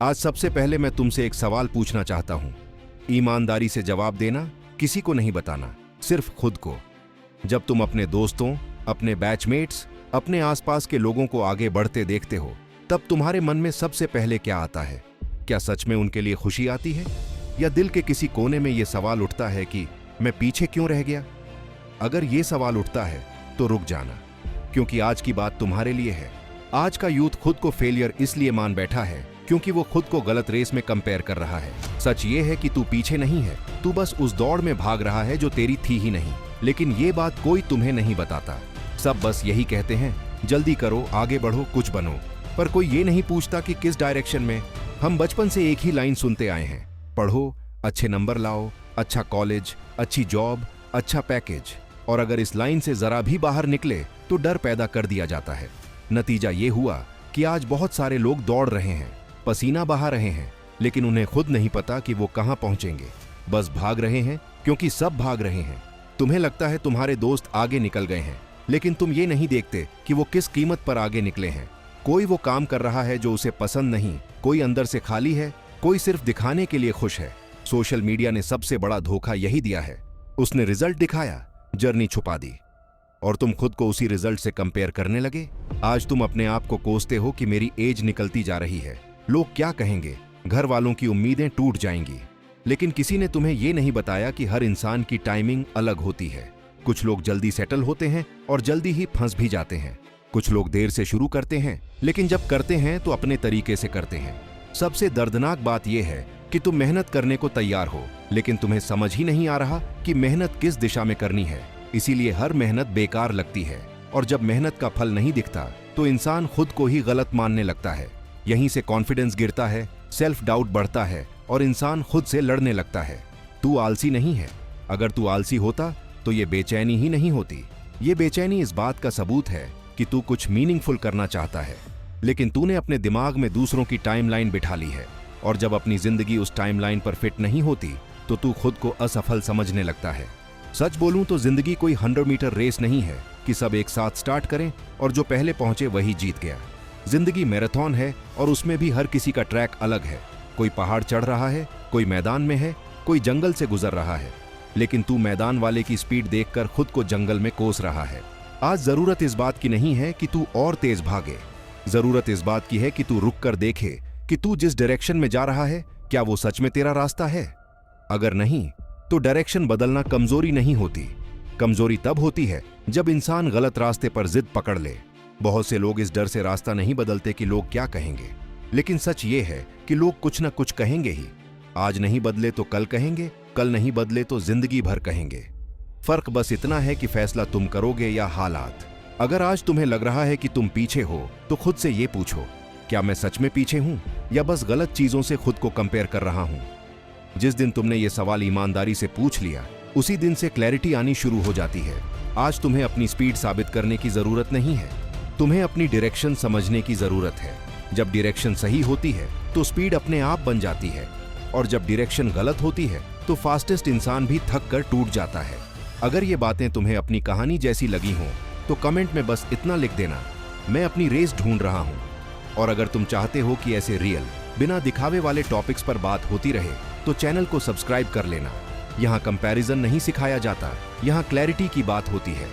आज सबसे पहले मैं तुमसे एक सवाल पूछना चाहता हूं। ईमानदारी से जवाब देना, किसी को नहीं बताना, सिर्फ खुद को। जब तुम अपने दोस्तों, अपने बैचमेट्स, अपने आसपास के लोगों को आगे बढ़ते देखते हो, तब तुम्हारे मन में सबसे पहले क्या आता है? क्या सच में उनके लिए खुशी आती है, या दिल के किसी कोने में यह सवाल उठता है कि मैं पीछे क्यों रह गया? अगर यह सवाल उठता है तो रुक जाना, क्योंकि आज की बात तुम्हारे लिए है। आज का यूथ खुद को फेलियर इसलिए मान बैठा है क्योंकि वो खुद को गलत रेस में कंपेयर कर रहा है। सच ये है कि तू पीछे नहीं है, तू बस उस दौड़ में भाग रहा है जो तेरी थी ही नहीं। लेकिन ये बात कोई तुम्हें नहीं बताता। सब बस यही कहते हैं, जल्दी करो, आगे बढ़ो, कुछ बनो। पर कोई ये नहीं पूछता कि किस डायरेक्शन में। हम बचपन से एक ही लाइन सुनते आए हैं, पढ़ो, अच्छे नंबर लाओ, अच्छा कॉलेज, अच्छी जॉब, अच्छा पैकेज। और अगर इस लाइन से जरा भी बाहर निकले तो डर पैदा कर दिया जाता है। नतीजा ये हुआ कि आज बहुत सारे लोग दौड़ रहे हैं, पसीना बहा रहे हैं, लेकिन उन्हें खुद नहीं पता कि वो कहां पहुंचेंगे। बस भाग रहे हैं क्योंकि सब भाग रहे हैं। तुम्हें लगता है तुम्हारे दोस्त आगे निकल गए हैं, लेकिन तुम ये नहीं देखते कि वो किस कीमत पर आगे निकले हैं। कोई वो काम कर रहा है जो उसे पसंद नहीं, कोई अंदर से खाली है, कोई सिर्फ दिखाने के लिए खुश है। सोशल मीडिया ने सबसे बड़ा धोखा यही दिया है। उसने रिजल्ट दिखाया, जर्नी छुपा दी, और तुम खुद को उसी रिजल्ट से कंपेयर करने लगे। आज तुम अपने आप को कोसते हो कि मेरी एज निकलती जा रही है, लोग क्या कहेंगे, घर वालों की उम्मीदें टूट जाएंगी। लेकिन किसी ने तुम्हें यह नहीं बताया कि हर इंसान की टाइमिंग अलग होती है। कुछ लोग जल्दी सेटल होते हैं और जल्दी ही फंस भी जाते हैं। कुछ लोग देर से शुरू करते हैं, लेकिन जब करते हैं तो अपने तरीके से करते हैं। सबसे दर्दनाक बात यह है कि तुम मेहनत करने को तैयार हो, लेकिन तुम्हें समझ ही नहीं आ रहा कि मेहनत किस दिशा में करनी है। इसीलिए हर मेहनत बेकार लगती है, और जब मेहनत का फल नहीं दिखता तो इंसान खुद को ही गलत मानने लगता है। यहीं से कॉन्फिडेंस गिरता है, सेल्फ डाउट बढ़ता है, और इंसान खुद से लड़ने लगता है। तू आलसी नहीं है। अगर तू आलसी होता तो ये बेचैनी ही नहीं होती। ये बेचैनी इस बात का सबूत है कि तू कुछ मीनिंगफुल करना चाहता है, लेकिन तूने अपने दिमाग में दूसरों की टाइमलाइन बिठा ली है। और जब अपनी जिंदगी उस टाइमलाइन पर फिट नहीं होती तो तू खुद को असफल समझने लगता है। सच बोलूं तो जिंदगी कोई 100 मीटर रेस नहीं है कि सब एक साथ स्टार्ट करें और जो पहले पहुंचे वही जीत गया। जिंदगी मैराथन है, और उसमें भी हर किसी का ट्रैक अलग है। कोई पहाड़ चढ़ रहा है, कोई मैदान में है, कोई जंगल से गुजर रहा है। लेकिन तू मैदान वाले की स्पीड देखकर खुद को जंगल में कोस रहा है। आज जरूरत इस बात की नहीं है कि तू और तेज भागे। जरूरत इस बात की है कि तू रुक कर देखे कि तू जिस डायरेक्शन में जा रहा है, क्या वो सच में तेरा रास्ता है। अगर नहीं, तो डायरेक्शन बदलना कमजोरी नहीं होती। कमजोरी तब होती है जब इंसान गलत रास्ते पर जिद पकड़ ले। बहुत से लोग इस डर से रास्ता नहीं बदलते कि लोग क्या कहेंगे, लेकिन सच ये है कि लोग कुछ न कुछ कहेंगे ही। आज नहीं बदले तो कल कहेंगे, कल नहीं बदले तो जिंदगी भर कहेंगे। फर्क बस इतना है कि फैसला तुम करोगे या हालात। अगर आज तुम्हें लग रहा है कि तुम पीछे हो, तो खुद से ये पूछो, क्या मैं सच में पीछे हूं, या बस गलत चीजों से खुद को कंपेयर कर रहा हूं? जिस दिन तुमने ये सवाल ईमानदारी से पूछ लिया, उसी दिन से क्लैरिटी आनी शुरू हो जाती है। आज तुम्हें अपनी स्पीड साबित करने की जरूरत नहीं है, तुम्हें अपनी डायरेक्शन समझने की जरूरत है। जब डायरेक्शन सही होती है तो स्पीड अपने आप बन जाती है, और जब डायरेक्शन गलत होती है तो फास्टेस्ट इंसान भी थक कर टूट जाता है। अगर ये बातें तुम्हें अपनी कहानी जैसी लगी हों तो कमेंट में बस इतना लिख देना, मैं अपनी रेस ढूंढ रहा हूं। और अगर तुम चाहते हो कि ऐसे रियल, बिना दिखावे वाले टॉपिक्स पर बात होती रहे तो चैनल को सब्सक्राइब कर लेना। यहाँ कंपैरिजन नहीं सिखाया जाता, यहाँ क्लैरिटी की बात होती है।